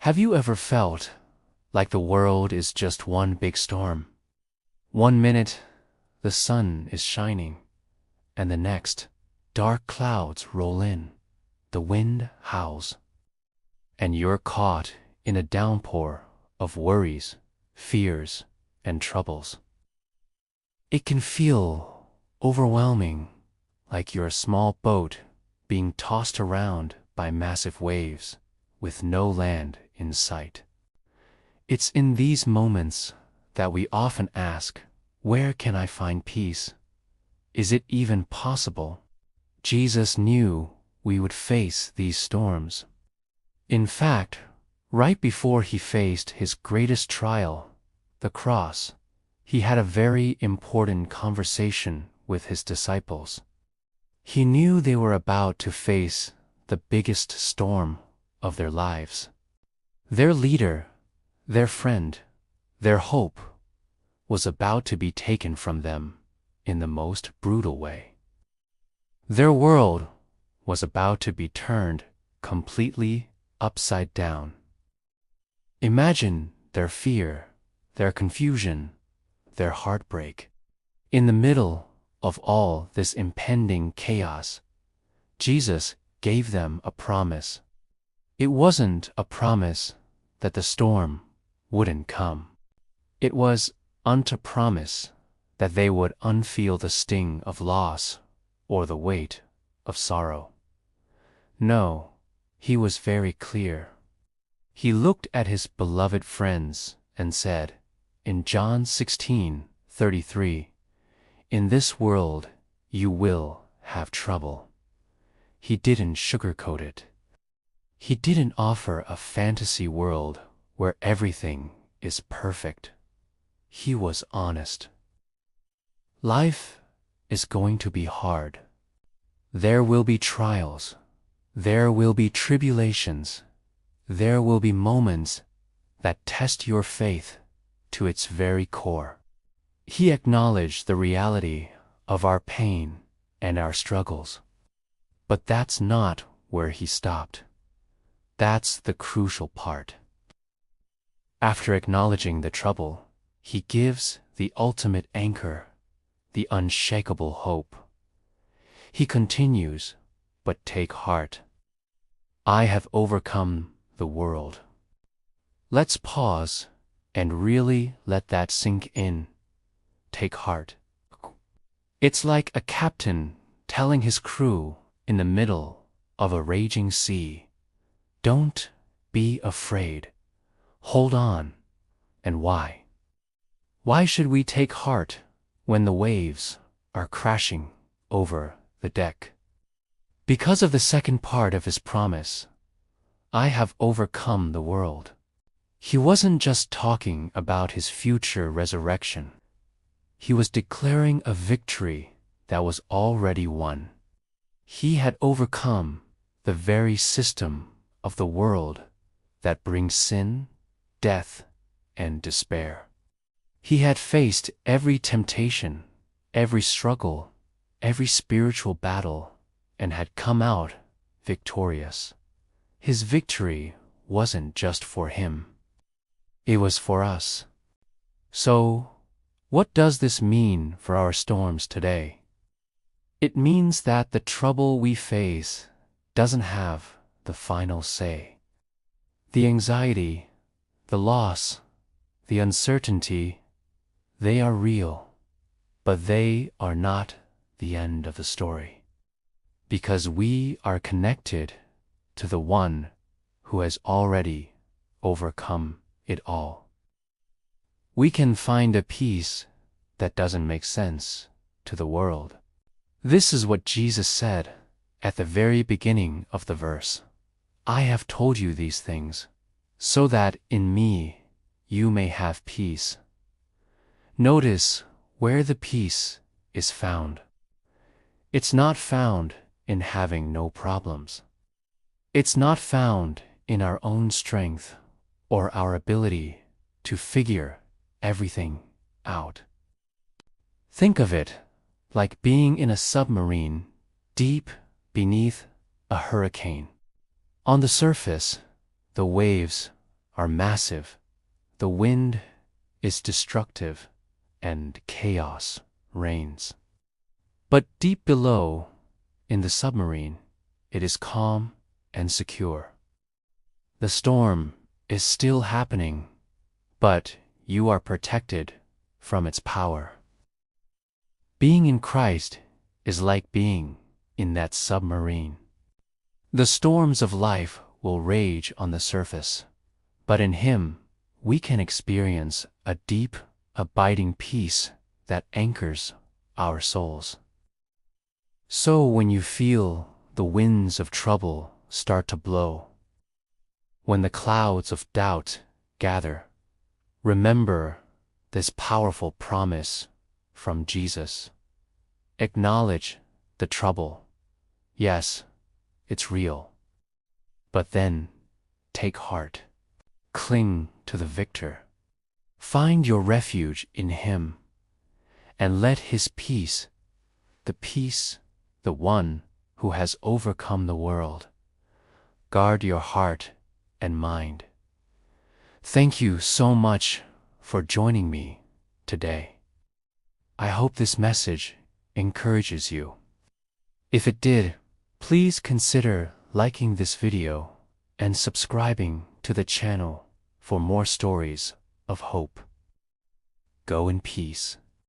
Have you ever felt like the world is just one big storm? One minute, the sun is shining, and the next, dark clouds roll in, the wind howls, and you're caught in a downpour of worries, fears, and troubles. It can feel overwhelming, like you're a small boat being tossed around by massive waves with no land in sight. It's in these moments that we often ask, where can I find peace? Is it even possible? Jesus knew we would face these storms. In fact, right before he faced his greatest trial, the cross, he had a very important conversation with his disciples. He knew they were about to face the biggest storm of their lives. Their leader, their friend, their hope, was about to be taken from them in the most brutal way. Their world was about to be turned completely upside down. Imagine their fear, their confusion, their heartbreak. In the middle of all this impending chaos, Jesus gave them a promise. It wasn't a promise that the storm wouldn't come. It was unto promise that they would unfeel the sting of loss or the weight of sorrow. No, he was very clear. He looked at his beloved friends and said, in John 16:33, "In this world you will have trouble." He didn't sugarcoat it. He didn't offer a fantasy world where everything is perfect. He was honest. Life is going to be hard. There will be trials. There will be tribulations. There will be moments that test your faith to its very core. He acknowledged the reality of our pain and our struggles. But that's not where he stopped. That's the crucial part. After acknowledging the trouble, he gives the ultimate anchor, the unshakable hope. He continues, "But take heart. I have overcome the world." Let's pause and really let that sink in. Take heart. It's like a captain telling his crew in the middle of a raging sea, don't be afraid. Hold on. And why? Why should we take heart when the waves are crashing over the deck? Because of the second part of his promise, I have overcome the world. He wasn't just talking about his future resurrection. He was declaring a victory that was already won. He had overcome the very system of the world that brings sin, death, and despair. He had faced every temptation, every struggle, every spiritual battle, and had come out victorious. His victory wasn't just for him. It was for us. So, what does this mean for our storms today? It means that the trouble we face doesn't have the final say. The anxiety, the loss, the uncertainty, they are real, but they are not the end of the story. Because we are connected to the one who has already overcome it all. We can find a peace that doesn't make sense to the world. This is what Jesus said at the very beginning of the verse. I have told you these things, so that in me you may have peace. Notice where the peace is found. It's not found in having no problems. It's not found in our own strength or our ability to figure everything out. Think of it like being in a submarine deep beneath a hurricane. On the surface, the waves are massive, the wind is destructive, and chaos reigns. But deep below, in the submarine, it is calm and secure. The storm is still happening, but you are protected from its power. Being in Christ is like being in that submarine. The storms of life will rage on the surface, but in Him we can experience a deep, abiding peace that anchors our souls. So when you feel the winds of trouble start to blow, when the clouds of doubt gather, remember this powerful promise from Jesus. Acknowledge the trouble. Yes, it's real. But then, take heart. Cling to the Victor. Find your refuge in Him, and let His peace, the one who has overcome the world, guard your heart and mind. Thank you so much for joining me today. I hope this message encourages you. If it did, please consider liking this video and subscribing to the channel for more stories of hope. Go in peace.